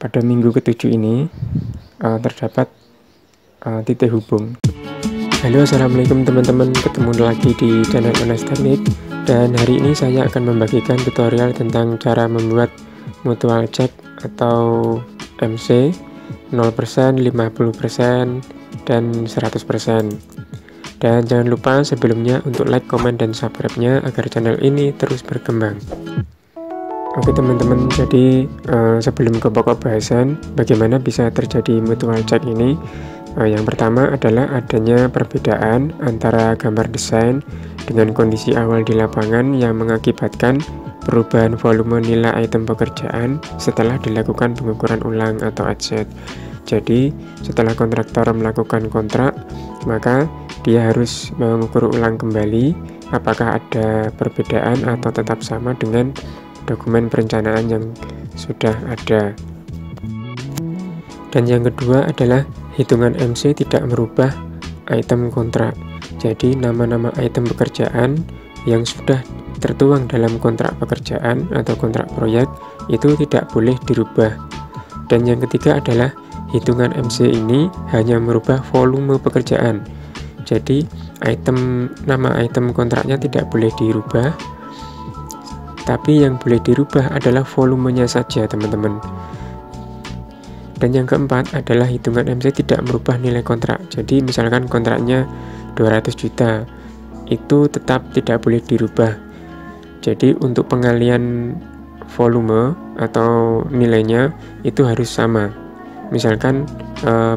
pada minggu ke-7 ini terdapat titik hubung. Halo, assalamualaikum teman-teman, ketemu lagi di channel Ones Teknik, dan hari ini saya akan membagikan tutorial tentang cara membuat mutual check atau MC 0%, 50%, dan 100%. Dan jangan lupa sebelumnya untuk like, komen, dan subscribe-nya agar channel ini terus berkembang. Oke teman-teman, jadi sebelum ke pokok bahasan bagaimana bisa terjadi mutual check ini, yang pertama adalah adanya perbedaan antara gambar desain dengan kondisi awal di lapangan yang mengakibatkan perubahan volume nilai item pekerjaan setelah dilakukan pengukuran ulang atau adjust. Jadi setelah kontraktor melakukan kontrak, maka dia harus mengukur ulang kembali apakah ada perbedaan atau tetap sama dengan dokumen perencanaan yang sudah ada. Dan yang kedua adalah hitungan MC tidak merubah item kontrak. Jadi nama-nama item pekerjaan yang sudah tertuang dalam kontrak pekerjaan atau kontrak proyek itu tidak boleh dirubah. Dan yang ketiga adalah hitungan MC ini hanya merubah volume pekerjaan. Jadi nama item kontraknya tidak boleh dirubah, tapi yang boleh dirubah adalah volumenya saja teman-teman. Dan yang keempat adalah hitungan MC tidak merubah nilai kontrak. Jadi misalkan kontraknya 200 juta, itu tetap tidak boleh dirubah. Jadi untuk pengalian volume atau nilainya itu harus sama. Misalkan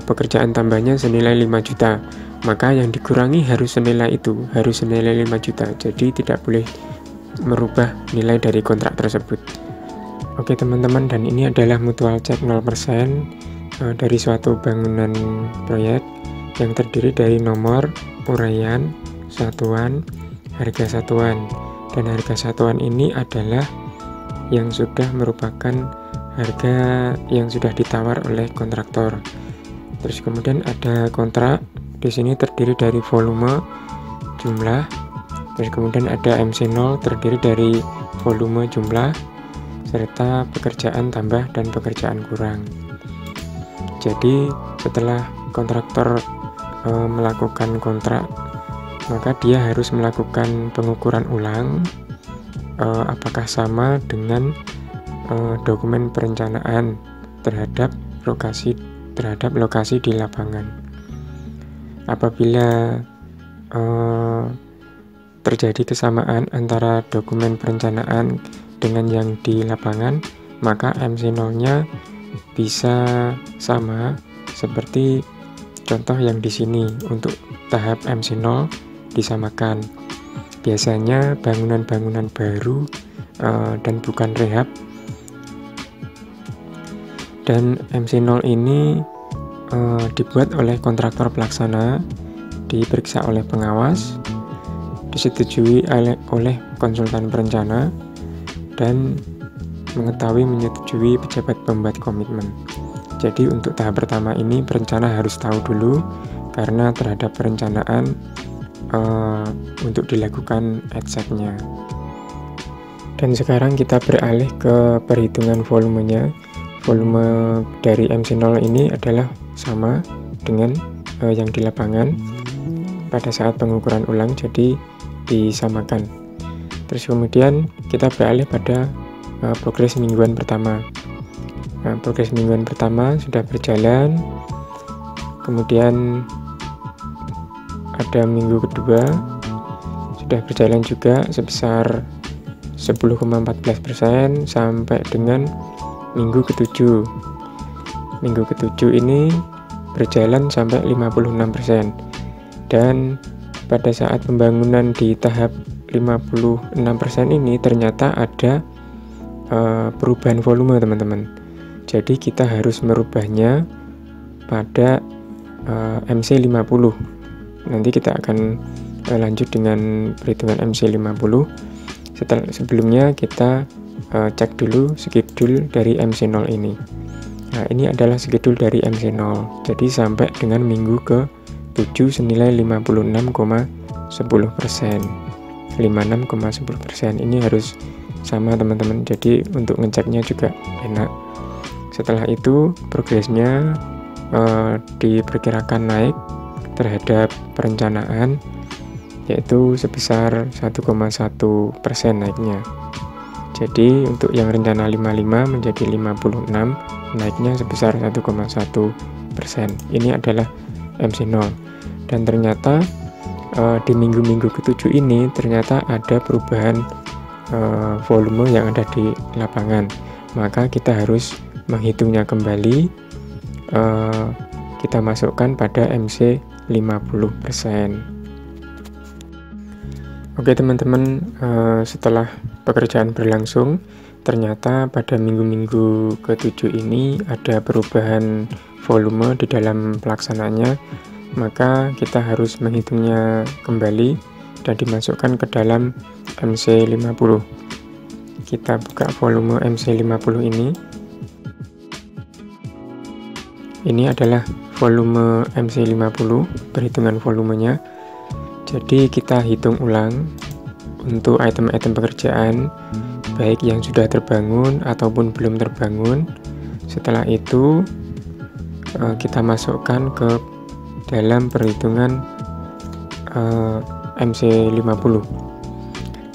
pekerjaan tambahnya senilai 5 juta, maka yang dikurangi harus senilai itu, harus senilai 5 juta. Jadi tidak boleh merubah nilai dari kontrak tersebut. Oke teman-teman, dan ini adalah mutual check 0% dari suatu bangunan proyek yang terdiri dari nomor, uraian, satuan, harga satuan. Dan harga satuan ini adalah yang sudah merupakan harga yang sudah ditawar oleh kontraktor. Terus kemudian ada kontrak, di sini terdiri dari volume, jumlah. Terus kemudian ada MC0 terdiri dari volume, jumlah, serta pekerjaan tambah dan pekerjaan kurang. Jadi setelah kontraktor melakukan kontrak, maka dia harus melakukan pengukuran ulang apakah sama dengan dokumen perencanaan terhadap lokasi di lapangan. Apabila terjadi kesamaan antara dokumen perencanaan dengan yang di lapangan, maka MC0-nya bisa sama seperti contoh yang di sini. Untuk tahap MC0 disamakan. Biasanya bangunan-bangunan baru dan bukan rehab. Dan MC0 ini dibuat oleh kontraktor pelaksana, diperiksa oleh pengawas, disetujui oleh konsultan perencana, dan menyetujui pejabat pembuat komitmen. Jadi untuk tahap pertama ini perencana harus tahu dulu, karena terhadap perencanaan untuk dilakukan adcheck-nya. Dan sekarang kita beralih ke perhitungan volumenya. Volume dari MC0 ini adalah sama dengan yang di lapangan pada saat pengukuran ulang, jadi disamakan. Terus kemudian kita beralih pada progres mingguan pertama. Progres mingguan pertama sudah berjalan, kemudian ada minggu kedua sudah berjalan juga sebesar 10,14% sampai dengan minggu ke-7. Minggu ke-7 ini berjalan sampai 56%. Dan pada saat pembangunan di tahap 56% ini ternyata ada perubahan volume teman-teman. Jadi kita harus merubahnya pada MC50. Nanti kita akan lanjut dengan perhitungan MC50. Sebelumnya kita cek dulu schedule dari MC0 ini. Nah, ini adalah schedule dari MC0. Jadi sampai dengan minggu ke-7 senilai 56,10%. 56,10% ini harus sama teman-teman. Jadi untuk ngeceknya juga enak. Setelah itu progresnya diperkirakan naik terhadap perencanaan, yaitu sebesar 1,1% naiknya. Jadi untuk yang rencana 55 menjadi 56, naiknya sebesar 1,1%. Ini adalah MC0. Dan ternyata di minggu-minggu ke-7 ini ternyata ada perubahan volume yang ada di lapangan. Maka kita harus menghitungnya kembali, kita masukkan pada MC 50%. Oke teman-teman, setelah pekerjaan berlangsung, ternyata pada minggu-minggu ke-7 ini ada perubahan volume di dalam pelaksanaannya, maka kita harus menghitungnya kembali dan dimasukkan ke dalam MC50. Kita buka volume MC50 ini. Ini adalah volume MC50, perhitungan volumenya. Jadi kita hitung ulang untuk item-item pekerjaan, baik yang sudah terbangun ataupun belum terbangun. Setelah itu kita masukkan ke dalam perhitungan MC50.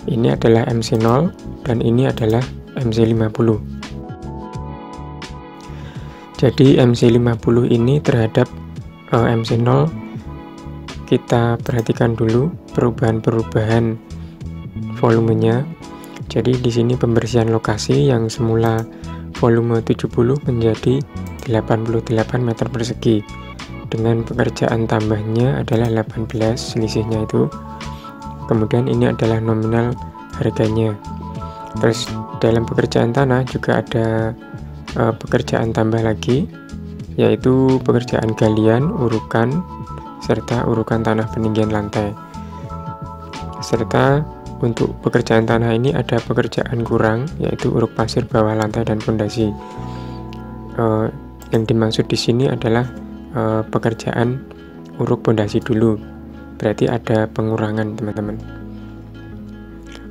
Ini adalah MC0 dan ini adalah MC50. Jadi MC50 ini terhadap MC0 kita perhatikan dulu perubahan-perubahan volumenya. Jadi di sini pembersihan lokasi yang semula volume 70 menjadi 88 meter persegi. Dengan pekerjaan tambahnya adalah 18, selisihnya itu. Kemudian ini adalah nominal harganya. Terus dalam pekerjaan tanah juga ada pekerjaan tambah lagi, yaitu pekerjaan galian, urukan, serta urukan tanah peninggian lantai. Serta untuk pekerjaan tanah ini ada pekerjaan kurang, yaitu uruk pasir bawah lantai dan fondasi. Yang dimaksud di sini adalah pekerjaan uruk fondasi dulu, berarti ada pengurangan teman-teman.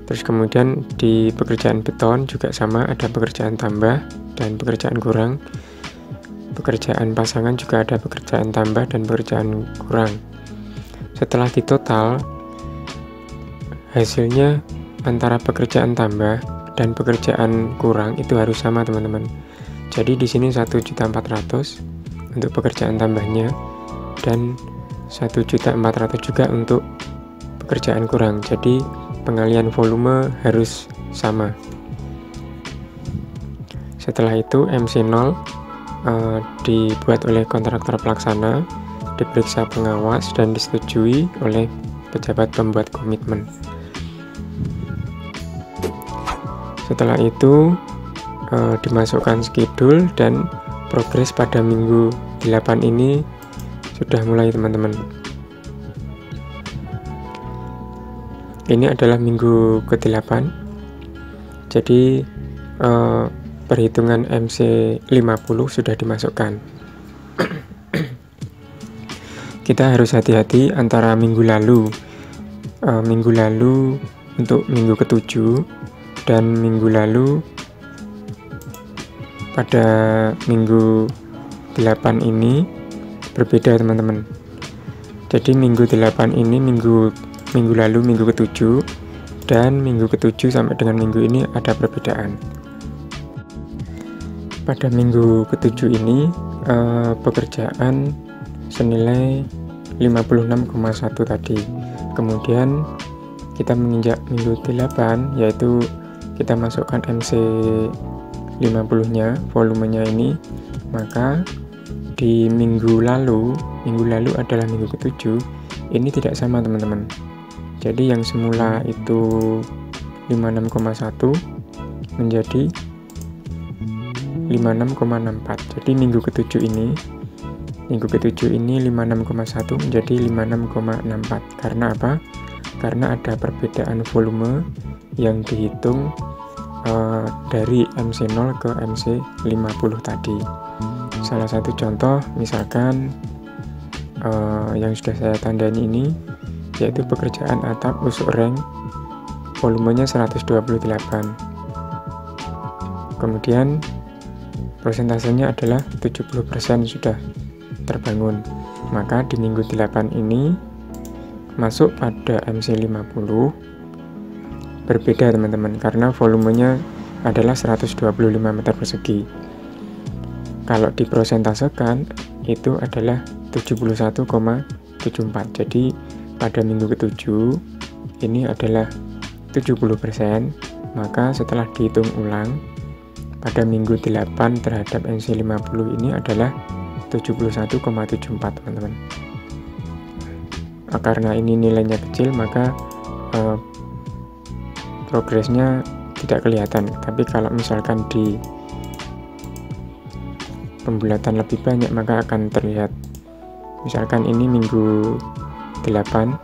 Terus kemudian di pekerjaan beton juga sama, ada pekerjaan tambah dan pekerjaan kurang. Pekerjaan pasangan juga ada pekerjaan tambah dan pekerjaan kurang. Setelah ditotal, hasilnya antara pekerjaan tambah dan pekerjaan kurang itu harus sama teman-teman. Jadi di sini 1.400.000 untuk pekerjaan tambahnya dan 1.400.000 juga untuk pekerjaan kurang. Jadi pengalian volume harus sama. Setelah itu MC0 dibuat oleh kontraktor pelaksana, diperiksa pengawas dan disetujui oleh pejabat pembuat komitmen. Setelah itu dimasukkan schedule dan progres pada minggu 8 ini sudah mulai teman-teman. Ini adalah minggu ke-8. Jadi perhitungan MC50 sudah dimasukkan. Kita harus hati-hati antara minggu lalu untuk minggu ke-7 dan minggu lalu pada minggu 8 ini berbeda teman-teman. Jadi minggu 8 ini minggu lalu minggu ke-7 dan minggu ke-7 sampai dengan minggu ini ada perbedaan. Pada minggu ke-7 ini pekerjaan senilai 56,1 tadi. Kemudian kita menginjak minggu 8, yaitu kita masukkan MC 50-nya, volumenya ini. Maka di minggu lalu adalah minggu ke-7, ini tidak sama teman-teman. Jadi yang semula itu 56,1 menjadi 56,64. Jadi minggu ke-7 ini 56,1 menjadi 56,64. Karena apa? Karena ada perbedaan volume yang dihitung dari MC0 ke MC50 tadi. Salah satu contoh misalkan yang sudah saya tandai ini, yaitu pekerjaan atap usuk reng, volumenya 128. Kemudian Prosentasenya adalah 70% sudah terbangun. Maka di minggu 8 ini masuk pada MC50 berbeda teman-teman, karena volumenya adalah 125 meter persegi. Kalau diprosentasekan itu adalah 71,74. Jadi pada minggu ke-7 ini adalah 70%, maka setelah dihitung ulang pada minggu 8 terhadap MC50 ini adalah 71,74 teman-teman. Karena ini nilainya kecil, maka progresnya tidak kelihatan. Tapi kalau misalkan di pembulatan lebih banyak, maka akan terlihat. Misalkan ini minggu 8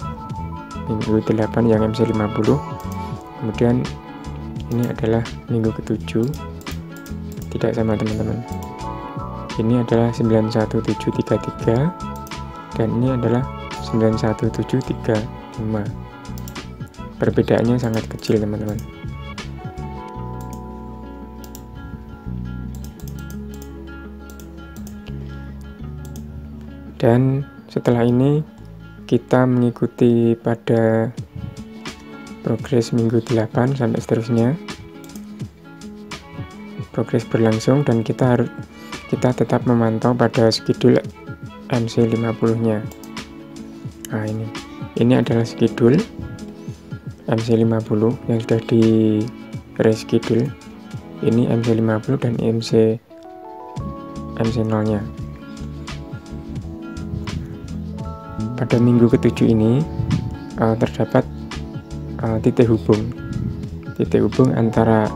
yang MC50, kemudian ini adalah minggu ke-7, tidak sama teman-teman. Ini adalah 91733 dan ini adalah 91735. Perbedaannya sangat kecil teman-teman. Dan setelah ini kita mengikuti pada progres minggu 8 sampai seterusnya. Progres berlangsung dan kita tetap memantau pada schedule MC50 nya. Nah, ini adalah schedule MC50 yang sudah di reschedule. Ini MC50 dan MC0 nya. Pada minggu ke-7 ini terdapat titik hubung antara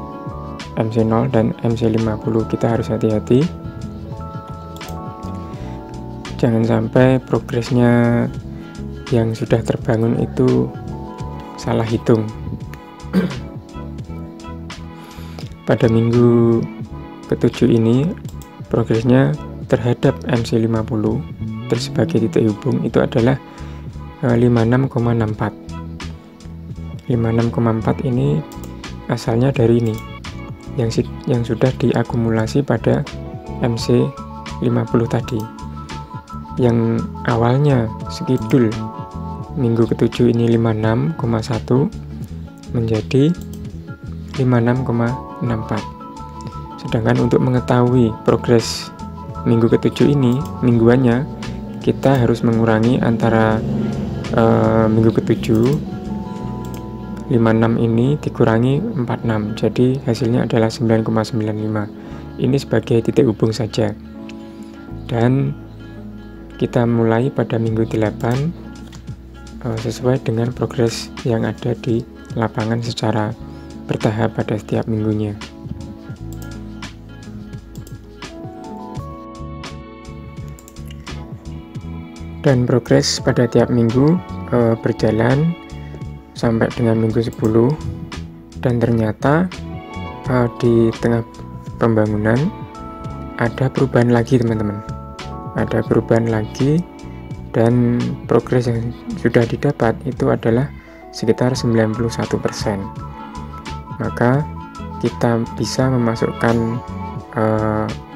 MC0 dan MC50. Kita harus hati-hati, jangan sampai progresnya yang sudah terbangun itu salah hitung. Pada minggu ke-7 ini progresnya terhadap MC50 sebagai titik hubung itu adalah 56,64. 56,4 ini asalnya dari ini yang sudah diakumulasi pada MC50 tadi, yang awalnya schedule minggu ke-7 ini 56,1 menjadi 56,64. Sedangkan untuk mengetahui progres minggu ke-7 ini mingguannya, kita harus mengurangi antara minggu ke-7 56 ini dikurangi 46, jadi hasilnya adalah 9,95. Ini sebagai titik hubung saja. Dan kita mulai pada minggu 8 sesuai dengan progres yang ada di lapangan secara bertahap pada setiap minggunya. Dan progres pada tiap minggu berjalan sampai dengan minggu 10, dan ternyata di tengah pembangunan ada perubahan lagi teman-teman. Ada perubahan lagi, dan progres yang sudah didapat itu adalah sekitar 91%. Maka kita bisa memasukkan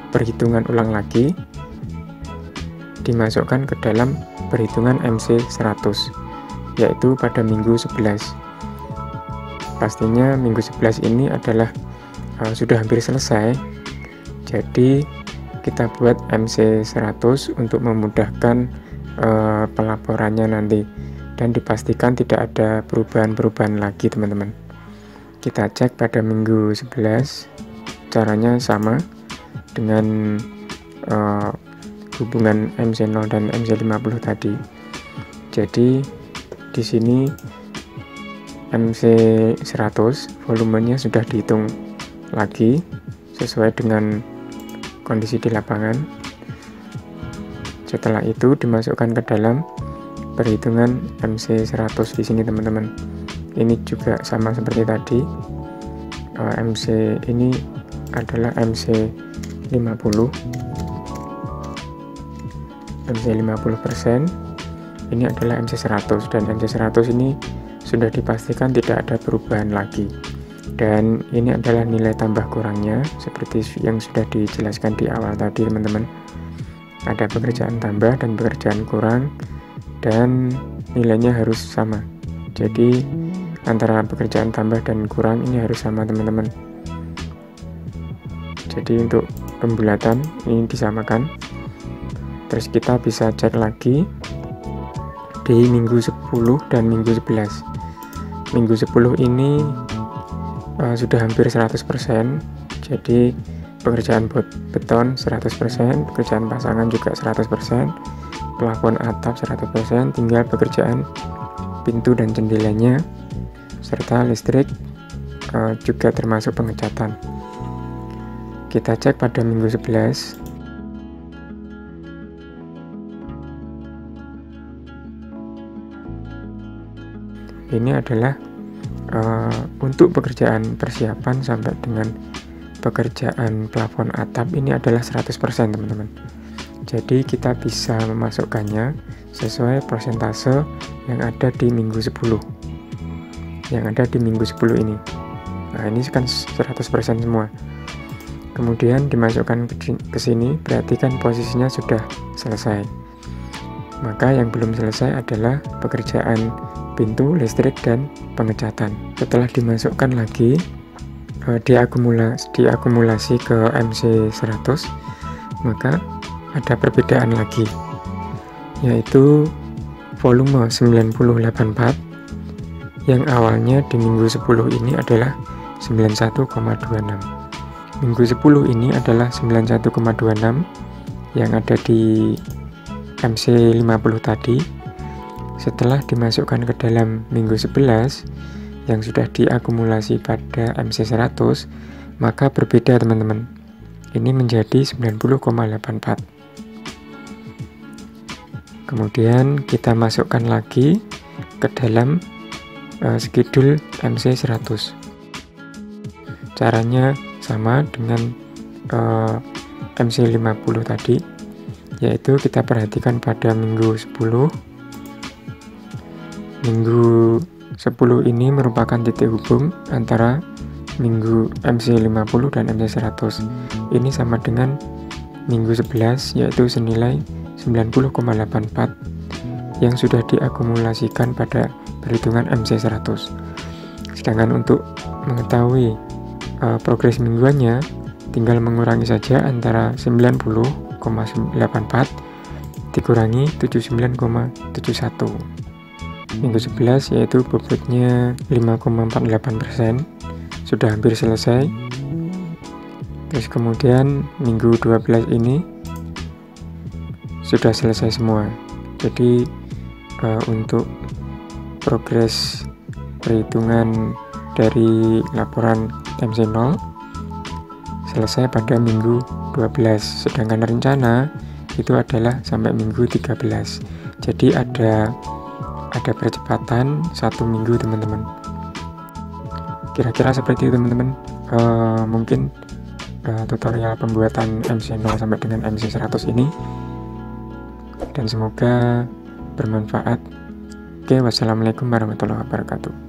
perhitungan ulang lagi, dimasukkan ke dalam perhitungan MC100, yaitu pada minggu 11. Pastinya minggu 11 ini adalah sudah hampir selesai, jadi kita buat MC100 untuk memudahkan pelaporannya nanti, dan dipastikan tidak ada perubahan-perubahan lagi teman-teman. Kita cek pada minggu 11, caranya sama dengan hubungan MC0 dan MC50 tadi. Jadi di sini MC100 volumenya sudah dihitung lagi sesuai dengan kondisi di lapangan. Setelah itu dimasukkan ke dalam perhitungan MC100 di sini teman-teman. Ini juga sama seperti tadi. MC ini adalah MC50. MC50%. Ini adalah MC100, dan MC100 ini sudah dipastikan tidak ada perubahan lagi. Dan ini adalah nilai tambah kurangnya seperti yang sudah dijelaskan di awal tadi teman-teman. Ada pekerjaan tambah dan pekerjaan kurang, dan nilainya harus sama. Jadi antara pekerjaan tambah dan kurang ini harus sama teman-teman. Jadi untuk pembulatan ini disamakan. Terus kita bisa cek lagi di minggu 10 dan minggu 11. Minggu 10 ini sudah hampir 100%. Jadi pekerjaan beton 100%, pekerjaan pasangan juga 100%, plafon atap 100%, tinggal pekerjaan pintu dan jendelanya serta listrik juga termasuk pengecatan. Kita cek pada minggu 11. Ini adalah untuk pekerjaan persiapan sampai dengan pekerjaan plafon atap ini adalah 100% teman-teman. Jadi kita bisa memasukkannya sesuai persentase yang ada di minggu 10. Yang ada di minggu 10 ini. Nah, ini kan 100% semua. Kemudian dimasukkan ke sini, berarti kan posisinya sudah selesai. Maka yang belum selesai adalah pekerjaan pintu, listrik, dan pengecatan. Setelah dimasukkan lagi, diakumulasi ke MC100, maka ada perbedaan lagi, yaitu volume 9084 yang awalnya di minggu 10 ini adalah 91,26. Minggu 10 ini adalah 91,26 yang ada di MC50 tadi. Setelah dimasukkan ke dalam minggu 11 yang sudah diakumulasi pada MC100, maka berbeda teman-teman. Ini menjadi 90,84. Kemudian kita masukkan lagi ke dalam schedule MC100. Caranya sama dengan MC50 tadi, yaitu kita perhatikan pada minggu 10. Minggu 10 ini merupakan titik hubung antara minggu MC50 dan MC100. Ini sama dengan minggu 11, yaitu senilai 90,84 yang sudah diakumulasikan pada perhitungan MC100. Sedangkan untuk mengetahui progres mingguannya, tinggal mengurangi saja antara 90,84 dikurangi 79,71. Minggu 11 yaitu bobotnya 5,48%, sudah hampir selesai. Terus kemudian minggu 12 ini sudah selesai semua. Jadi untuk progres perhitungan dari laporan MC0 selesai pada minggu 12, sedangkan rencana itu adalah sampai minggu 13. Jadi ada percepatan 1 minggu teman-teman. Kira-kira seperti itu teman-teman. Mungkin tutorial pembuatan MC0 sampai dengan MC100 ini, dan semoga bermanfaat. Oke, wassalamualaikum warahmatullahi wabarakatuh.